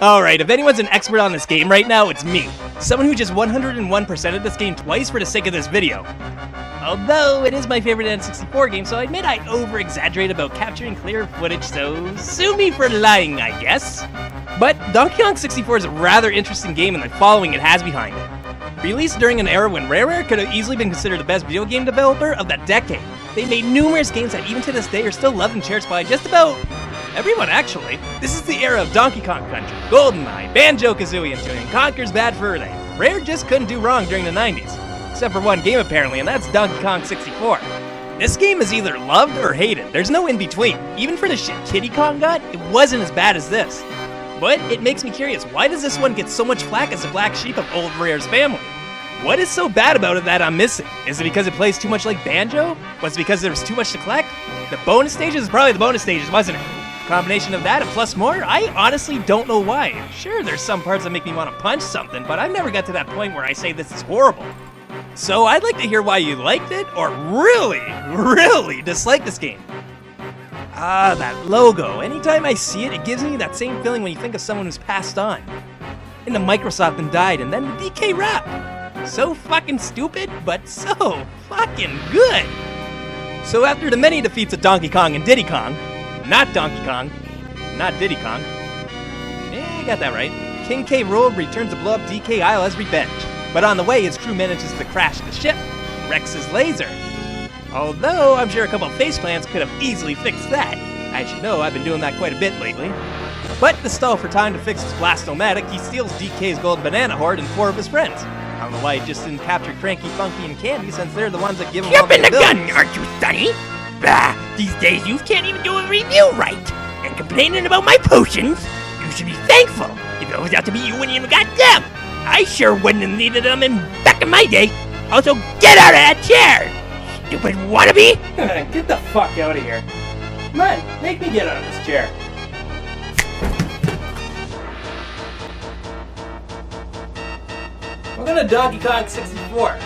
Alright, if anyone's an expert on this game right now, it's me. Someone who just 101%ed this game twice for the sake of this video. Although, it is my favorite N64 game, so I admit I over-exaggerate about capturing clear footage, so sue me for lying, I guess. But Donkey Kong 64 is a rather interesting game, and the following it has behind it. Released during an era when Rare could have easily been considered the best video game developer of that decade. They made numerous games that even to this day are still loved and cherished by just about everyone, actually. This is the era of Donkey Kong Country, GoldenEye, Banjo-Kazooie, and Tune Conker's Bad Fur Day. Rare just couldn't do wrong during the 90s. Except for one game apparently, and that's Donkey Kong 64. This game is either loved or hated. There's no in-between. Even for the shit Kiddy Kong got, it wasn't as bad as this. But it makes me curious, why does this one get so much flack as the black sheep of old Rare's family? What is so bad about it that I'm missing? Is it because it plays too much like Banjo? Was it because there was too much to collect? The bonus stages is probably the bonus stages, wasn't it? Combination of that and plus more? I honestly don't know why. Sure, there's some parts that make me want to punch something, but I've never got to that point where I say this is horrible. So I'd like to hear why you liked it, or really dislike this game. Ah, that logo. Anytime I see it, it gives me that same feeling when you think of someone who's passed on. Into Microsoft and died, and then the DK rap. So fucking stupid, but so fucking good. So after the many defeats of Donkey Kong and Diddy Kong, not Donkey Kong, not Diddy Kong, yeah, I got that right, King K. Rool returns to blow up DK Isle as revenge. But on the way, his crew manages to crash the ship, wrecks his laser. Although, I'm sure a couple of faceplants could have easily fixed that. I should know, I've been doing that quite a bit lately. But to stall for time to fix his Blast-O-Matic, he steals DK's golden banana horde and 4 of his friends. I don't know why he just didn't capture Cranky, Funky, and Candy, since they're the ones that give him all the abilities. Jumping the gun, aren't you, Sonny? Bah, these days you can't even do a review right. And complaining about my potions, you should be thankful. If it was out to be you, wouldn't even got them. I sure wouldn't have needed them back in my day. Also, get out of that chair! Stupid wannabe! Get the fuck out of here. Come on, make me get out of this chair. We're gonna Donkey Kong 64.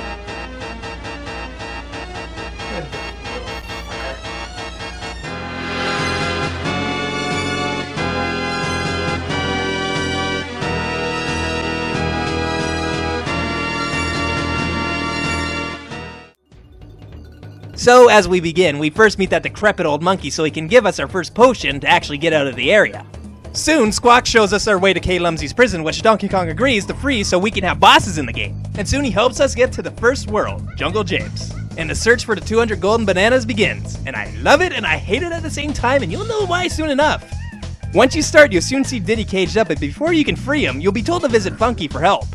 So, as we begin, we first meet that decrepit old monkey so he can give us our first potion to actually get out of the area. Soon, Squawk shows us our way to K. Lumsey's prison, which Donkey Kong agrees to free so we can have bosses in the game. And soon he helps us get to the first world, Jungle Japes. And the search for the 200 golden bananas begins. And I love it and I hate it at the same time, and you'll know why soon enough. Once you start, you'll soon see Diddy caged up, but before you can free him, you'll be told to visit Funky for help.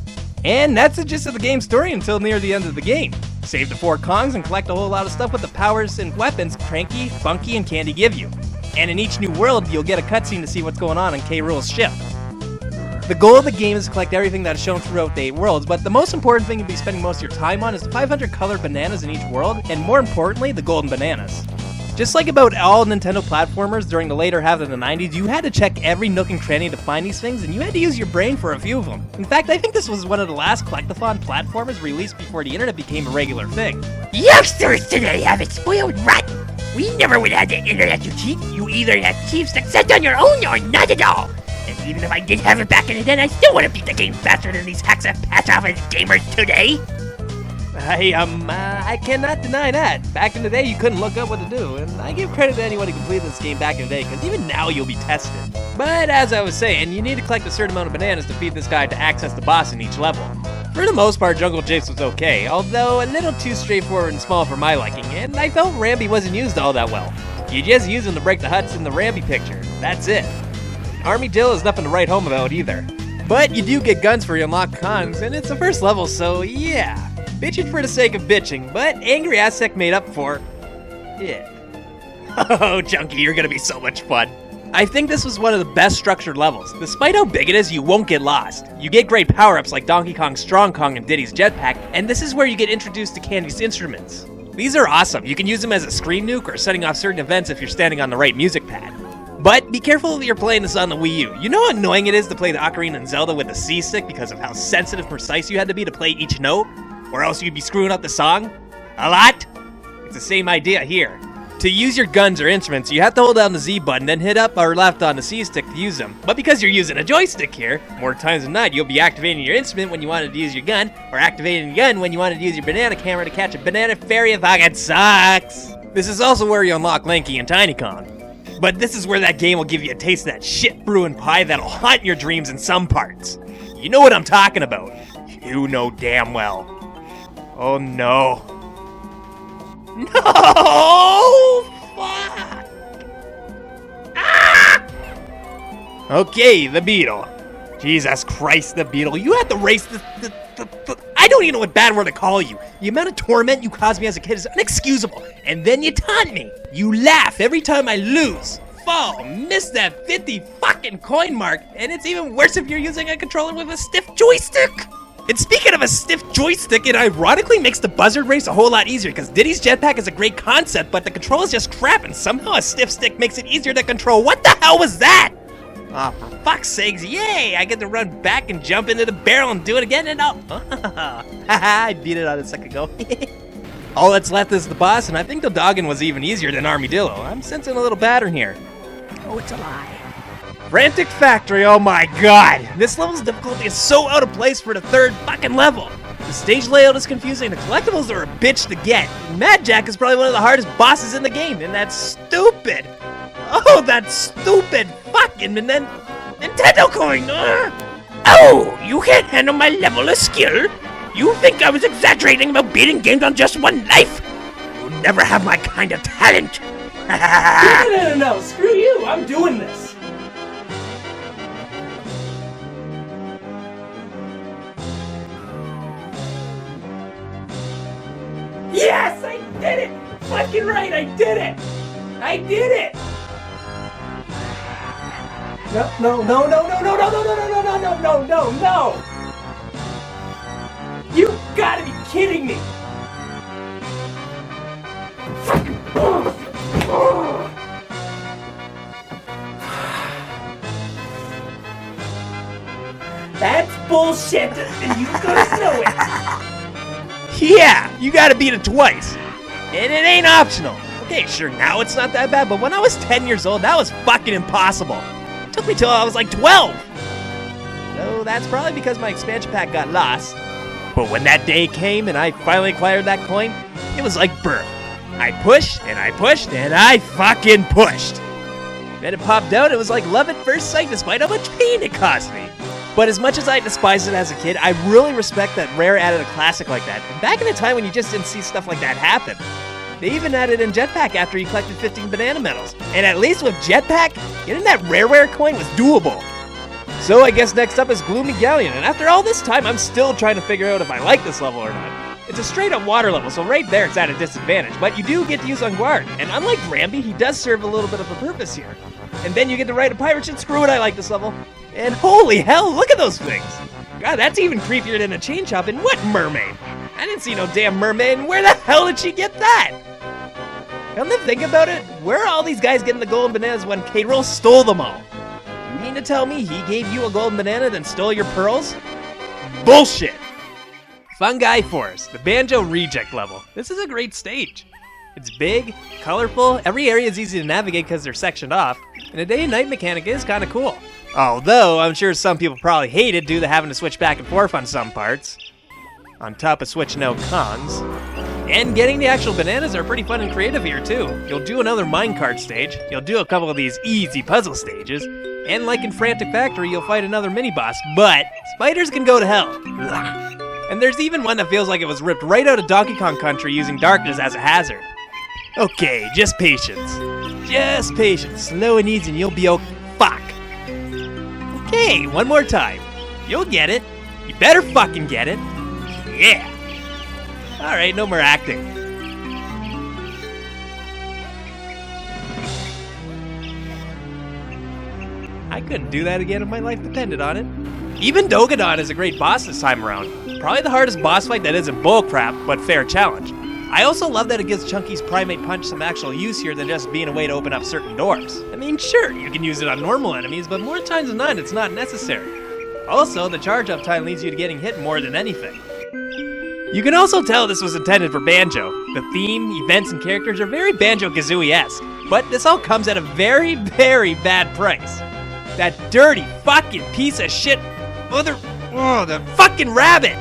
And that's the gist of the game's story until near the end of the game. Save the 4 Kongs and collect a whole lot of stuff with the powers and weapons Cranky, Funky, and Candy give you. And in each new world, you'll get a cutscene to see what's going on K. Rool's ship. The goal of the game is to collect everything that is shown throughout the 8 worlds, but the most important thing you'll be spending most of your time on is the 500 colored bananas in each world, and more importantly, the golden bananas. Just like about all Nintendo platformers during the later half of the 90s, you had to check every nook and cranny to find these things, and you had to use your brain for a few of them. In fact, I think this was one of the last collectathon platformers released before the internet became a regular thing. Youngsters today have it spoiled rotten. We never would have the internet to cheat. You either have cheap success on your own or not at all. And even if I did have it back in the day, I still want to beat the game faster than these hacks and patch-off gamers today. I cannot deny that. Back in the day, you couldn't look up what to do, and I give credit to anyone who completed this game back in the day, because even now you'll be tested. But as I was saying, you need to collect a certain amount of bananas to feed this guy to access the boss in each level. For the most part, Jungle Japes was okay, although a little too straightforward and small for my liking, and I felt Rambi wasn't used all that well. You just use him to break the huts in the Rambi picture, that's it. Army Jill is nothing to write home about either. But you do get guns for your unlocked Kongs, and it's the first level, so yeah. Bitching for the sake of bitching, but Angry Aztec made up for it. Oh, Junkie, you're gonna be so much fun. I think this was one of the best structured levels. Despite how big it is, you won't get lost. You get great power-ups like Donkey Kong's Strong Kong and Diddy's Jetpack, and this is where you get introduced to Candy's instruments. These are awesome. You can use them as a screen nuke or setting off certain events if you're standing on the right music pad. But be careful if you're playing this on the Wii U. You know how annoying it is to play the Ocarina and Zelda with the C-stick because of how sensitive and precise you had to be to play each note? Or else you'd be screwing up the song? A lot? It's the same idea here. To use your guns or instruments, you have to hold down the Z button, then hit up or left on the C stick to use them. But because you're using a joystick here, more times than not, you'll be activating your instrument when you wanted to use your gun, or activating your gun when you wanted to use your banana camera to catch a banana fairy. It fucking sucks! This is also where you unlock Lanky and Tiny Kong. But this is where that game will give you a taste of that shit brewing pie that'll haunt your dreams in some parts. You know what I'm talking about. You know damn well. Oh no. No! Fuck! Ah! Okay, the beetle. Jesus Christ, the beetle. You have to race the I don't even know what bad word to call you. The amount of torment you caused me as a kid is inexcusable. And then you taunt me. You laugh every time I lose. Fall, miss that 50 fucking coin mark. And it's even worse if you're using a controller with a stiff joystick. And speaking of a stiff joystick, it ironically makes the buzzard race a whole lot easier because Diddy's jetpack is a great concept, but the control is just crap, and somehow a stiff stick makes it easier to control. What the hell was that? Aw, for fuck's sakes, yay! I get to run back and jump into the barrel and do it again and up. Haha, I beat it on a second ago. All that's left is the boss, and I think the Doggin was even easier than Armadillo. I'm sensing a little pattern here. Oh, it's a lie. Frantic Factory, oh my god! This level's difficulty is so out of place for the third fucking level. The stage layout is confusing, the collectibles are a bitch to get. Mad Jack is probably one of the hardest bosses in the game, and that's stupid! Oh, that's stupid fucking, and then Nintendo coin! Oh, you can't handle my level of skill? You think I was exaggerating about beating games on just one life? You'll never have my kind of talent! No, screw you, I'm doing this! Yes, I did it! Fucking right, I did it! I did it! No! You gotta be kidding me! That's bullshit, and you gotta know it! Yeah, you gotta beat it twice. And it ain't optional. Okay, sure, now it's not that bad, but when I was 10 years old, that was fucking impossible. It took me till I was like 12. So that's probably because my expansion pack got lost. But when that day came and I finally acquired that coin, it was like birth. I pushed, and I pushed, and I fucking pushed. Then it popped out, it was like love at first sight despite how much pain it cost me. But as much as I despised it as a kid, I really respect that Rare added a classic like that. And back in the time when you just didn't see stuff like that happen. They even added in Jetpack after you collected 15 banana medals. And at least with Jetpack, getting that Rare coin was doable. So I guess next up is Gloomy Galleon, and after all this time, I'm still trying to figure out if I like this level or not. It's a straight up water level, so right there it's at a disadvantage, but you do get to use Unguard, and unlike Rambi, he does serve a little bit of a purpose here. And then you get to ride a pirate ship, screw it, I like this level. And holy hell, look at those things! God, that's even creepier than a chain chomp, and what mermaid? I didn't see no damn mermaid, and where the hell did she get that? Come to think about it, where are all these guys getting the golden bananas when K-Rool stole them all? You mean to tell me he gave you a golden banana then stole your pearls? Bullshit! Fungi Forest, the Banjo reject level. This is a great stage. It's big, colorful, every area is easy to navigate because they're sectioned off, and the day and night mechanic is kinda cool. Although, I'm sure some people probably hate it due to having to switch back and forth on some parts. On top of switching out cons. And getting the actual bananas are pretty fun and creative here too. You'll do another minecart stage, you'll do a couple of these easy puzzle stages, and like in Frantic Factory, you'll fight another mini-boss, but spiders can go to hell. And there's even one that feels like it was ripped right out of Donkey Kong Country using darkness as a hazard. Okay, just patience. Just patience. Slow and easy and you'll be okay. Fuck. Okay, one more time. You'll get it. You better fucking get it. Yeah. Alright, no more acting. I couldn't do that again if my life depended on it. Even Dogadon is a great boss this time around. Probably the hardest boss fight that isn't bullcrap, but fair challenge. I also love that it gives Chunky's Primate Punch some actual use here than just being a way to open up certain doors. I mean, sure, you can use it on normal enemies, but more times than not, it's not necessary. Also, the charge up time leads you to getting hit more than anything. You can also tell this was intended for Banjo. The theme, events, and characters are very Banjo-Kazooie-esque, but this all comes at a very, very bad price. That dirty fucking piece of shit the fucking rabbit!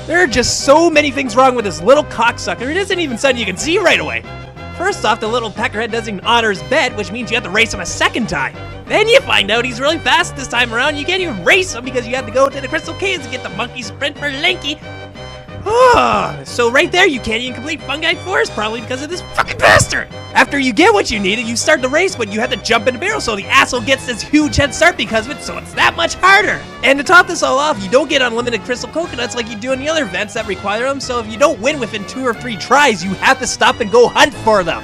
There are just so many things wrong with this little cocksucker, it isn't even something you can see right away. First off, the little peckerhead doesn't even honor his bet, which means you have to race him a second time. Then you find out he's really fast this time around, you can't even race him because you have to go to the Crystal Caves to get the monkey sprint for Lanky. So right there, you can't even complete Fungi Forest probably because of this fucking bastard! After you get what you needed, you start the race, but you have to jump in the barrel, so the asshole gets this huge head start because of it, so it's that much harder! And to top this all off, you don't get unlimited crystal coconuts like you do in the other events that require them, so if you don't win within 2 or 3 tries, you have to stop and go hunt for them!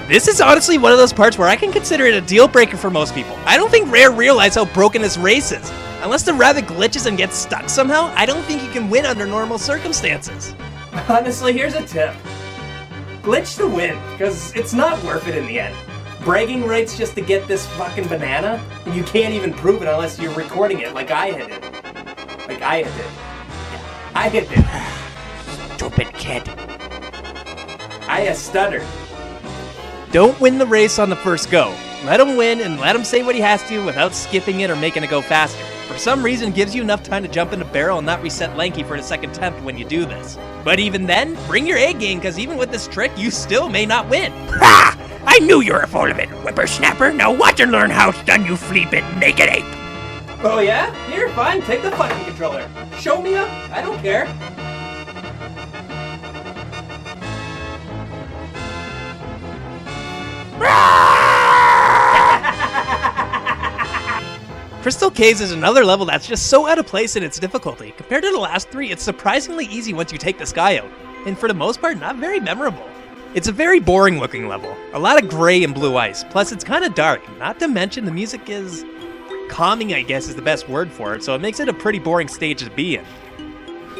This is honestly one of those parts where I can consider it a deal breaker for most people. I don't think Rare realized how broken this race is. Unless the rabbit glitches and gets stuck somehow, I don't think you can win under normal circumstances. Honestly, here's a tip. Glitch to win, because it's not worth it in the end. Bragging rights just to get this fucking banana, and you can't even prove it unless you're recording it like I had it. Like I had it. Yeah, I had it. Stupid kid. I stuttered. Don't win the race on the first go. Let him win and let him say what he has to without skipping it or making it go faster. For some reason, it gives you enough time to jump in the barrel and not reset Lanky for the second attempt when you do this. But even then, bring your A game, because even with this trick, you still may not win. Ha! I knew you were full of it, whippersnapper. Now watch and learn how it's done, you flea-bit naked ape. Oh yeah? Here, fine, take the fucking controller. Show me up, I don't care. Crystal Caves is another level that's just so out of place in its difficulty. Compared to the last 3, it's surprisingly easy once you take this guy out, and for the most part, not very memorable. It's a very boring looking level, a lot of gray and blue ice, plus it's kind of dark, not to mention the music is calming, I guess is the best word for it, so it makes it a pretty boring stage to be in.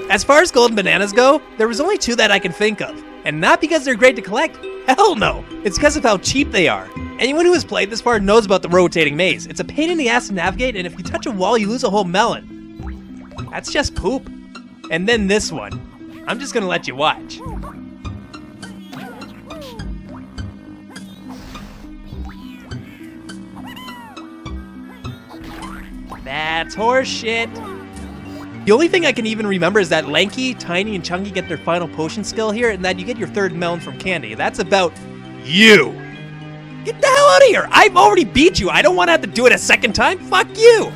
As far as golden bananas go, there was only 2 that I can think of, and not because they're great to collect, hell no, it's because of how cheap they are. Anyone who has played this far knows about the rotating maze. It's a pain in the ass to navigate, and if you touch a wall, you lose a whole melon. That's just poop. And then this one. I'm just gonna let you watch. That's horseshit. The only thing I can even remember is that Lanky, Tiny, and Chunky get their final potion skill here, and that you get your 3rd melon from Candy. That's about you. Get the hell out of here! I've already beat you! I don't want to have to do it a second time! Fuck you!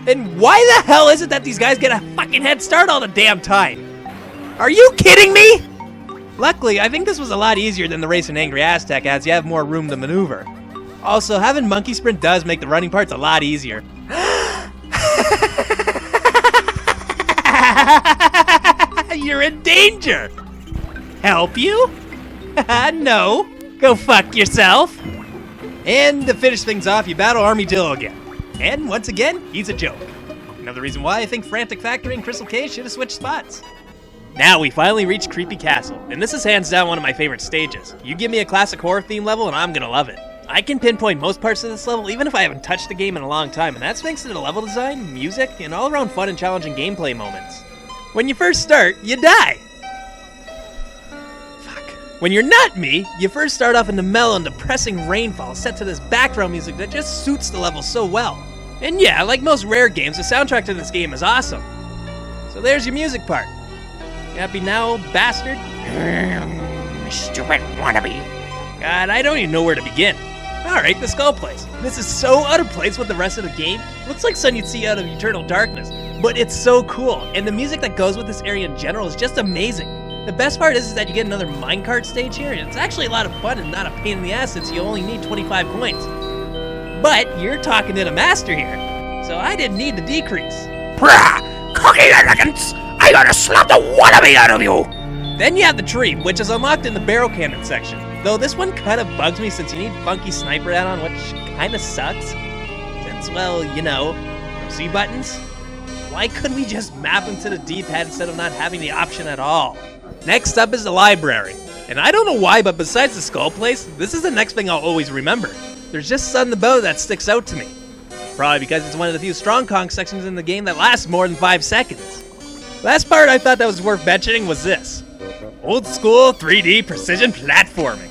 And why the hell is it that these guys get a fucking head start all the damn time? Are you kidding me? Luckily, I think this was a lot easier than the race in Angry Aztec, as you have more room to maneuver. Also, having Monkey Sprint does make the running parts a lot easier. You're in danger! Help you? No. Go fuck yourself. And to finish things off, you battle Armadillo again. And once again, he's a joke. Another reason why I think Frantic Factory and Crystal Cave should have switched spots. Now we finally reach Creepy Castle, and this is hands down one of my favorite stages. You give me a classic horror theme level and I'm gonna love it. I can pinpoint most parts of this level even if I haven't touched the game in a long time, and that's thanks to the level design, music, and all around fun and challenging gameplay moments. When you first start, you die. When you're not me, you first start off in the mellow and depressing rainfall set to this background music that just suits the level so well. And yeah, like most Rare games, the soundtrack to this game is awesome. So there's your music part. You happy now, bastard? Stupid wannabe. God, I don't even know where to begin. Alright, the skull place. This is so out of place with the rest of the game. Looks like something you'd see out of Eternal Darkness, but it's so cool, and the music that goes with this area in general is just amazing. The best part is that you get another minecart stage here, and it's actually a lot of fun and not a pain in the ass since you only need 25 coins. But you're talking to the master here, so I didn't need the decrease. Brah! Cookie arrogance! I gotta slap the wannabe out of you! Then you have the tree, which is unlocked in the barrel cannon section. Though this one kind of bugs me since you need funky sniper add-on, which kinda sucks. Since, well, you know, C buttons? Why couldn't we just map them to the D-pad instead of not having the option at all? Next up is the library. And I don't know why, but besides the skull place, this is the next thing I'll always remember. There's just something about it that sticks out to me. Probably because it's one of the few strong Kong sections in the game that lasts more than 5 seconds. Last part I thought that was worth mentioning was this. Old school 3D precision platforming.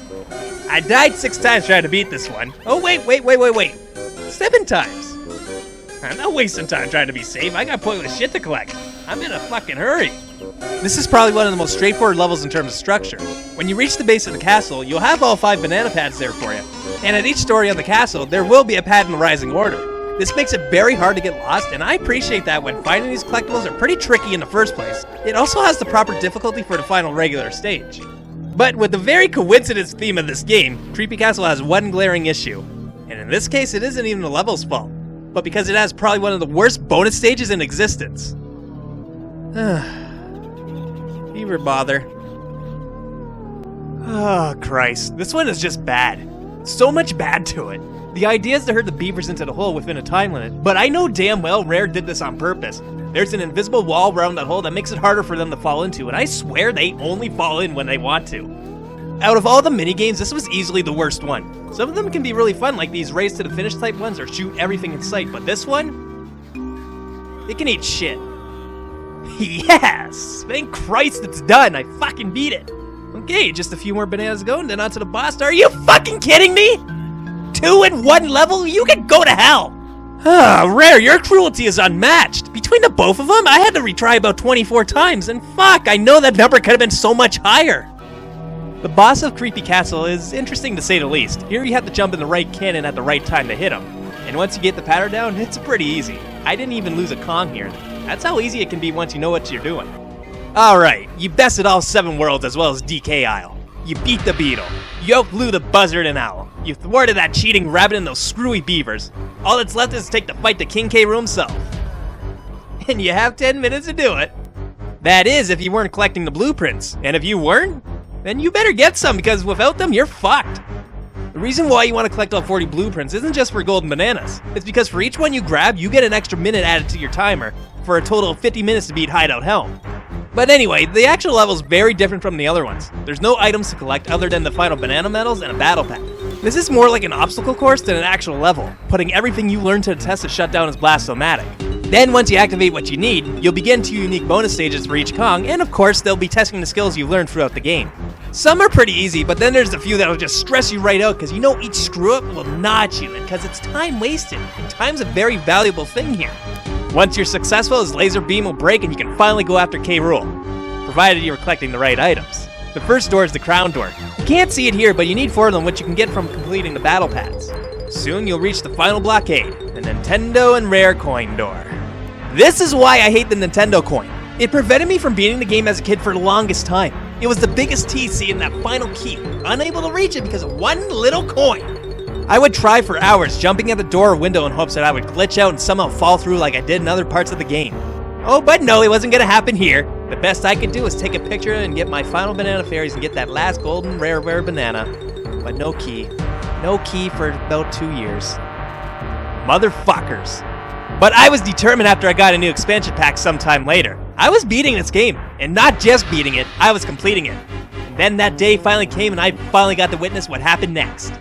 I died 6 times trying to beat this one. Oh, wait. 7 times. I'm not wasting time trying to be safe. I got pointless shit to collect. I'm in a fucking hurry. This is probably one of the most straightforward levels in terms of structure. When you reach the base of the castle, you'll have all 5 banana pads there for you. And at each story on the castle, there will be a pad in the rising order. This makes it very hard to get lost, and I appreciate that when finding these collectibles are pretty tricky in the first place. It also has the proper difficulty for the final regular stage. But with the very coincidence theme of this game, Creepy Castle has one glaring issue. And in this case, it isn't even the level's fault, but because it has probably one of the worst bonus stages in existence. Beaver bother. Oh, Christ. This one is just bad. So much bad to it. The idea is to herd the beavers into the hole within a time limit, but I know damn well Rare did this on purpose. There's an invisible wall around that hole that makes it harder for them to fall into, and I swear they only fall in when they want to. Out of all the minigames, this was easily the worst one. Some of them can be really fun, like these race to the finish type ones or shoot everything in sight, but this one? It can eat shit. Yes! Thank Christ it's done! I fucking beat it! Okay, just a few more bananas to go and then on to the boss. Are you fucking kidding me? 2 in 1 level? You can go to hell! Rare, your cruelty is unmatched. Between the both of them, I had to retry about 24 times, and fuck, I know that number could have been so much higher. The boss of Creepy Castle is interesting to say the least. Here you have to jump in the right cannon at the right time to hit him. And once you get the pattern down, it's pretty easy. I didn't even lose a Kong here. That's how easy it can be once you know what you're doing. Alright, you bested all 7 worlds as well as DK Isle. You beat the beetle. You outflew the buzzard and owl. You thwarted that cheating rabbit and those screwy beavers. All that's left is to take the fight to King K. Rool himself. And you have 10 minutes to do it. That is, if you weren't collecting the blueprints. And if you weren't, then you better get some, because without them, you're fucked. The reason why you want to collect all 40 blueprints isn't just for golden bananas. It's because for each one you grab, you get an extra minute added to your timer, for a total of 50 minutes to beat Hideout Helm. But anyway, the actual level is very different from the other ones. There's no items to collect other than the final banana medals and a battle pack. This is more like an obstacle course than an actual level, putting everything you learn to the test to shut down his Blast-O-Matic. Then once you activate what you need, you'll begin 2 unique bonus stages for each Kong, and of course they'll be testing the skills you've learned throughout the game. Some are pretty easy, but then there's a few that'll just stress you right out because you know each screw-up will notch you, and because it's time wasted, and time's a very valuable thing here. Once you're successful, his laser beam will break and you can finally go after K. Rool, provided you're collecting the right items. The first door is the crown door. You can't see it here, but you need 4 of them, which you can get from completing the battle pads. Soon you'll reach the final blockade, the Nintendo and Rare coin door. This is why I hate the Nintendo coin. It prevented me from beating the game as a kid for the longest time. It was the biggest tease seeing that final key, unable to reach it because of one little coin. I would try for hours, jumping at the door or window in hopes that I would glitch out and somehow fall through like I did in other parts of the game. Oh, but no, it wasn't gonna happen here. The best I could do was take a picture and get my final banana fairies and get that last golden rare banana. But no key. No key for about 2 years. Motherfuckers. But I was determined after I got a new expansion pack sometime later. I was beating this game, and not just beating it, I was completing it. And then that day finally came and I finally got to witness what happened next.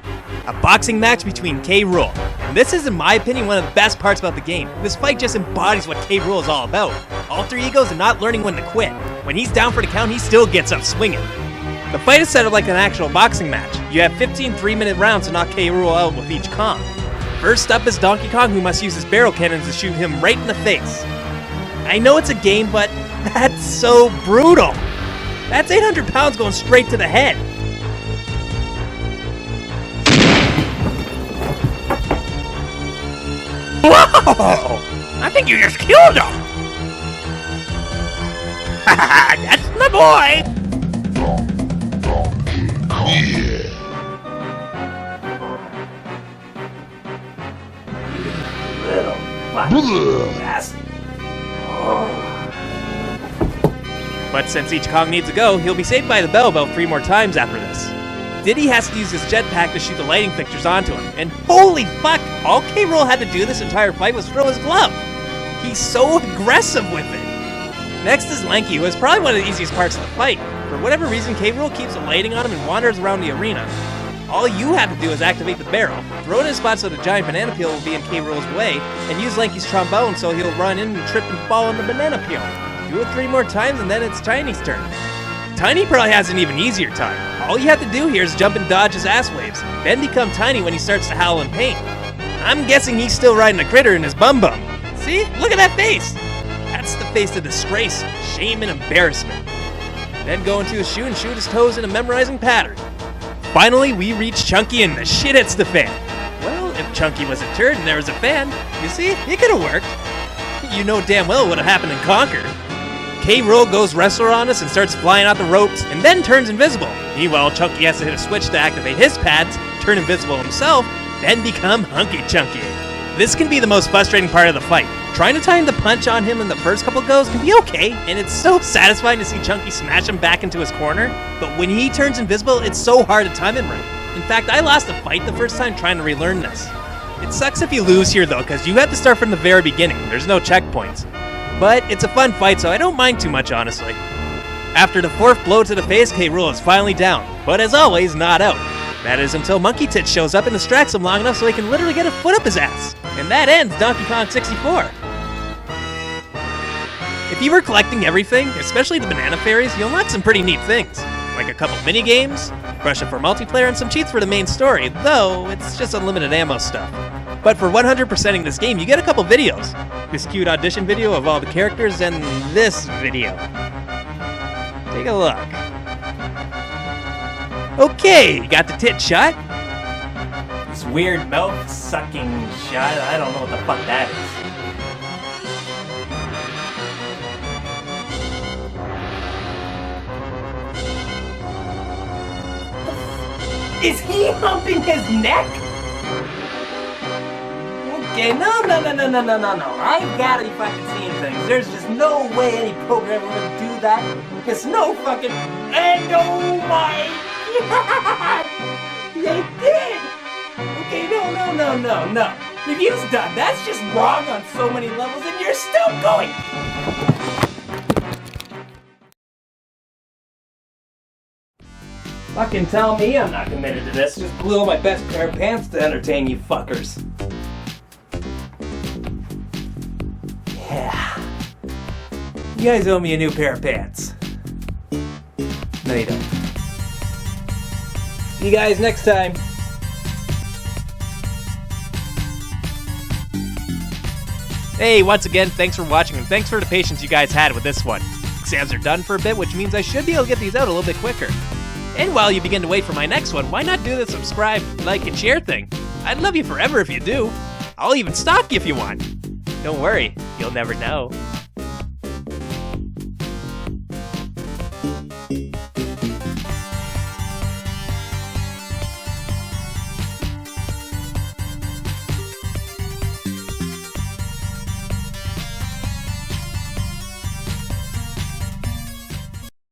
A boxing match between K. Rool. And this is, in my opinion, one of the best parts about the game. This fight just embodies what K. Rool is all about. Alter egos and not learning when to quit. When he's down for the count, he still gets up swinging. The fight is set up like an actual boxing match. You have 15 3-minute rounds to knock K. Rool out with each Kong. First up is Donkey Kong, who must use his barrel cannons to shoot him right in the face. I know it's a game, but that's so brutal. That's 800 pounds going straight to the head. Whoa! I think you just killed him! That's my boy! But since each Kong needs to go, he'll be saved by the bell about 3 more times after this. Diddy has to use his jetpack to shoot the lighting fixtures onto him, and holy fuck, all K. Rool had to do this entire fight was throw his glove. He's so aggressive with it. Next is Lanky, who is probably one of the easiest parts of the fight. For whatever reason, K. Rool keeps the lighting on him and wanders around the arena. All you have to do is activate the barrel, throw it in a spot so the giant banana peel will be in K. Rool's way, and use Lanky's trombone so he'll run in and trip and fall on the banana peel. Do it 3 more times and then it's Tiny's turn. Tiny probably has an even easier time. All you have to do here is jump and dodge his ass waves, then become Tiny when he starts to howl in pain. I'm guessing he's still riding a critter in his bum-bum. See? Look at that face! That's the face of disgrace, shame, and embarrassment. Then go into his shoe and shoot his toes in a memorizing pattern. Finally, we reach Chunky and the shit hits the fan. Well, if Chunky was a turd and there was a fan, you see, it could have worked. You know damn well what would have happened in Conquer. Rool goes wrestler on us and starts flying out the ropes and then turns invisible. Meanwhile, Chunky has to hit a switch to activate his pads, turn invisible himself, then become Hunky Chunky. This can be the most frustrating part of the fight. Trying to time the punch on him in the first couple goes can be okay, and it's so satisfying to see Chunky smash him back into his corner, but when he turns invisible, it's so hard to time him right. In fact, I lost a fight the first time trying to relearn this. It sucks if you lose here though, because you have to start from the very beginning. There's no checkpoints. But it's a fun fight, so I don't mind too much, honestly. After the fourth blow to the face, Rool is finally down, but as always, not out. That is until Monkey Tits shows up and distracts him long enough so he can literally get a foot up his ass. And that ends Donkey Kong 64. If you were collecting everything, especially the banana fairies, you'll unlock some pretty neat things. Like a couple mini-games, Russia for multiplayer, and some cheats for the main story, though it's just unlimited ammo stuff. But for 100%ing this game, you get a couple videos. This cute audition video of all the characters, and this video. Take a look. Okay, you got the tit shot. This weird mouth-sucking shot, I don't know what the fuck that is. Is he humping his neck? Okay, no. I gotta be fucking seeing things. There's just no way any programmer would do that. There's no fucking... And oh my god! They did! Okay, no. Review's done. That's just wrong on so many levels, and you're still going! Fucking tell me I'm not committed to this. Just blew my best pair of pants to entertain you fuckers. Yeah. You guys owe me a new pair of pants. No, you don't. See you guys next time. Hey, once again, thanks for watching, and thanks for the patience you guys had with this one. Exams are done for a bit, which means I should be able to get these out a little bit quicker. And while you begin to wait for my next one, why not do the subscribe, like, and share thing? I'd love you forever if you do. I'll even stalk you if you want. Don't worry, you'll never know.